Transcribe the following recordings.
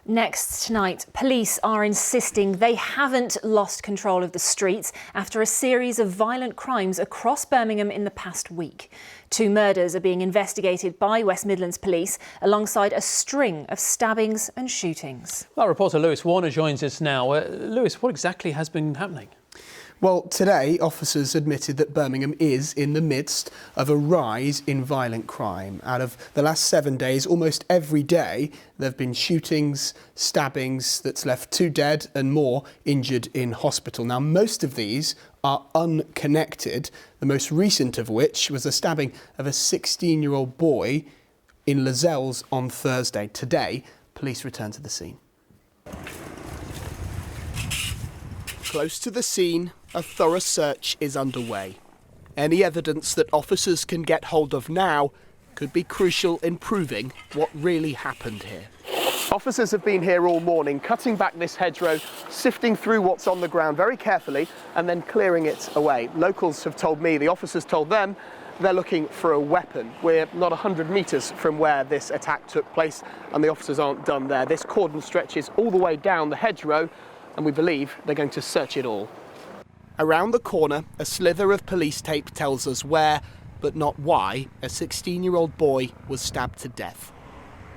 Next tonight, police are insisting they haven't lost control of the streets after a series of violent crimes across Birmingham in the past week. 2 murders are being investigated by West Midlands Police alongside a string of stabbings and shootings. Our reporter Lewis Warner joins us now. Lewis, what exactly has been happening? Well, today, officers admitted that Birmingham is in the midst of a rise in violent crime. Out of the last 7 days, almost every day, there have been shootings, stabbings that's left 2 dead and more injured in hospital. Now, most of these are unconnected, the most recent of which was the stabbing of a 16-year-old boy in Lozells on Thursday. Today, police returned to the scene. Close to the scene, a thorough search is underway. Any evidence that officers can get hold of now could be crucial in proving what really happened here. Officers have been here all morning, cutting back this hedgerow, sifting through what's on the ground very carefully and then clearing it away. Locals have told me, the officers told them, they're looking for a weapon. We're not 100 metres from where this attack took place and the officers aren't done there. This cordon stretches all the way down the hedgerow and we believe they're going to search it all. Around the corner, a slither of police tape tells us where, but not why, a 16-year-old boy was stabbed to death.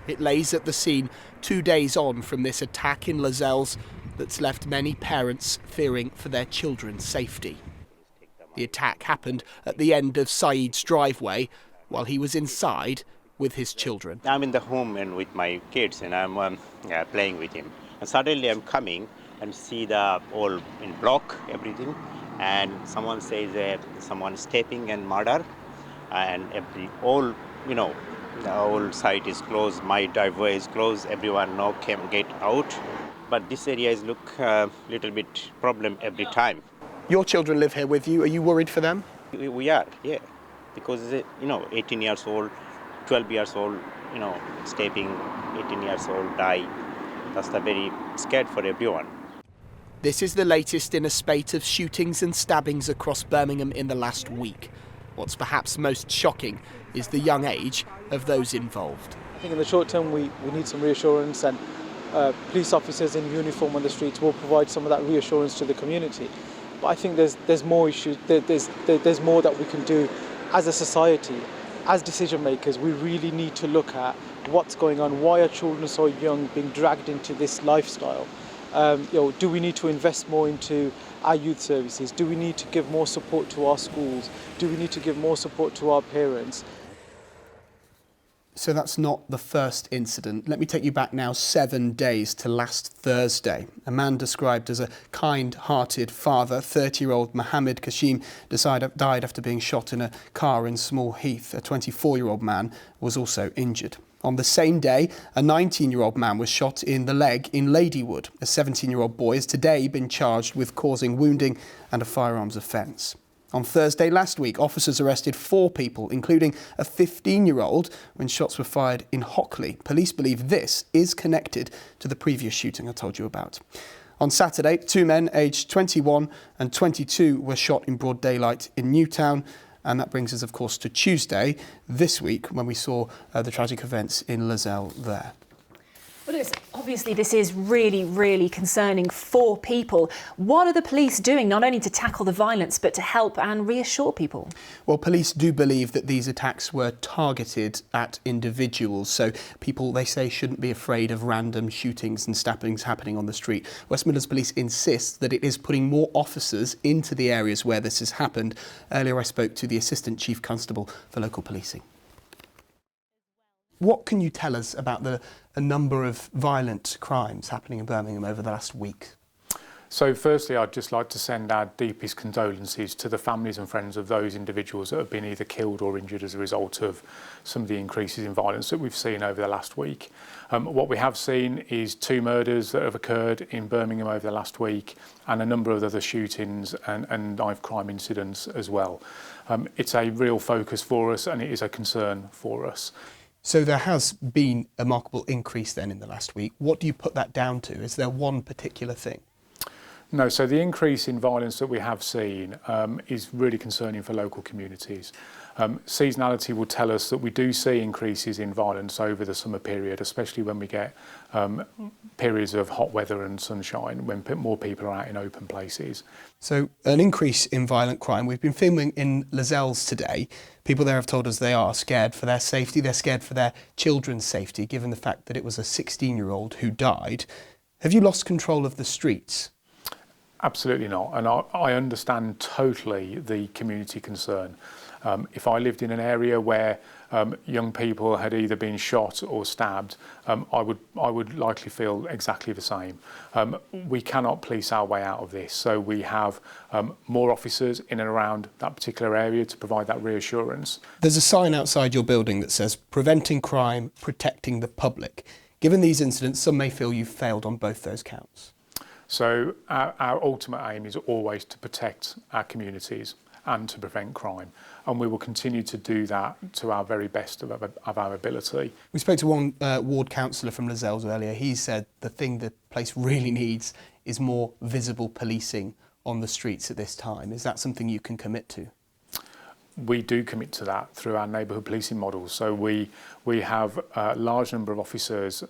It lays at the scene 2 days on from this attack in Lozells that's left many parents fearing for their children's safety. The attack happened at the end of Saeed's driveway while he was inside with his children. I'm in the home and with my kids and I'm playing with him. And suddenly I'm coming and see the all in block, everything. And someone says someone stepping and murder. And the whole site is closed, my driveway is closed, everyone now can get out. But this area is look little bit problem every time. Your children live here with you, are you worried for them? We are, yeah. Because, 18 years old, 12 years old, stepping, 18 years old, die. That's very scared for everyone. This is the latest in a spate of shootings and stabbings across Birmingham in the last week. What's perhaps most shocking is the young age of those involved. I think in the short term we need some reassurance, and police officers in uniform on the streets will provide some of that reassurance to the community. But I think there's more issues, there's more that we can do as a society. As decision makers, we really need to look at what's going on, why are children so young being dragged into this lifestyle. Do we need to invest more into our youth services? Do we need to give more support to our schools? Do we need to give more support to our parents? So that's not the first incident. Let me take you back now 7 days to last Thursday. A man described as a kind-hearted father, 30-year-old Mohammed Kashim, died after being shot in a car in Small Heath. A 24-year-old man was also injured. On the same day, a 19-year-old man was shot in the leg in Ladywood. A 17-year-old boy has today been charged with causing wounding and a firearms offence. On Thursday last week, officers arrested 4 people, including a 15-year-old, when shots were fired in Hockley. Police believe this is connected to the previous shooting I told you about. On Saturday, 2 men aged 21 and 22 were shot in broad daylight in Newtown. And that brings us, of course, to Tuesday this week when we saw the tragic events in Lozells there. Well, obviously this is really, really concerning for people. What are the police doing, not only to tackle the violence, but to help and reassure people? Well, police do believe that these attacks were targeted at individuals. So people, they say, shouldn't be afraid of random shootings and stabbings happening on the street. West Midlands Police insists that it is putting more officers into the areas where this has happened. Earlier I spoke to the Assistant Chief Constable for Local Policing. What can you tell us about a number of violent crimes happening in Birmingham over the last week? So firstly, I'd just like to send our deepest condolences to the families and friends of those individuals that have been either killed or injured as a result of some of the increases in violence that we've seen over the last week. What we have seen is 2 murders that have occurred in Birmingham over the last week and a number of other shootings and knife crime incidents as well. It's a real focus for us and it is a concern for us. So there has been a remarkable increase then in the last week. What do you put that down to? Is there one particular thing? No, so the increase in violence that we have seen is really concerning for local communities. Seasonality will tell us that we do see increases in violence over the summer period, especially when we get periods of hot weather and sunshine, when more people are out in open places. So an increase in violent crime. We've been filming in Lozells today. People there have told us they are scared for their safety. They're scared for their children's safety, given the fact that it was a 16-year-old who died. Have you lost control of the streets? Absolutely not, and I understand totally the community concern. If I lived in an area where young people had either been shot or stabbed, I would likely feel exactly the same. We cannot police our way out of this, so we have more officers in and around that particular area to provide that reassurance. There's a sign outside your building that says, "Preventing crime, protecting the public." Given these incidents, some may feel you've failed on both those counts. So our ultimate aim is always to protect our communities and to prevent crime, and we will continue to do that to our very best of our ability. We spoke to one ward councillor from Lozells earlier. He said the thing the place really needs is more visible policing on the streets at this time. Is that something you can commit to? We do commit to that through our neighbourhood policing model. So we have a large number of officers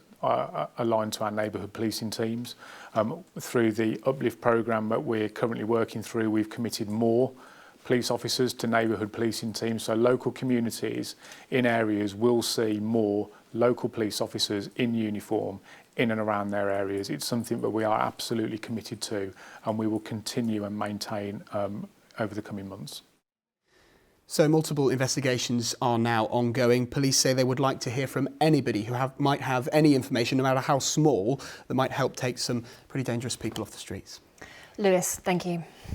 aligned to our neighbourhood policing teams. Through the Uplift programme that we're currently working through, we've committed more police officers to neighbourhood policing teams. So local communities in areas will see more local police officers in uniform in and around their areas. It's something that we are absolutely committed to, and we will continue and maintain over the coming months. So multiple investigations are now ongoing. Police say they would like to hear from anybody who might have any information, no matter how small, that might help take some pretty dangerous people off the streets. Lewis, thank you.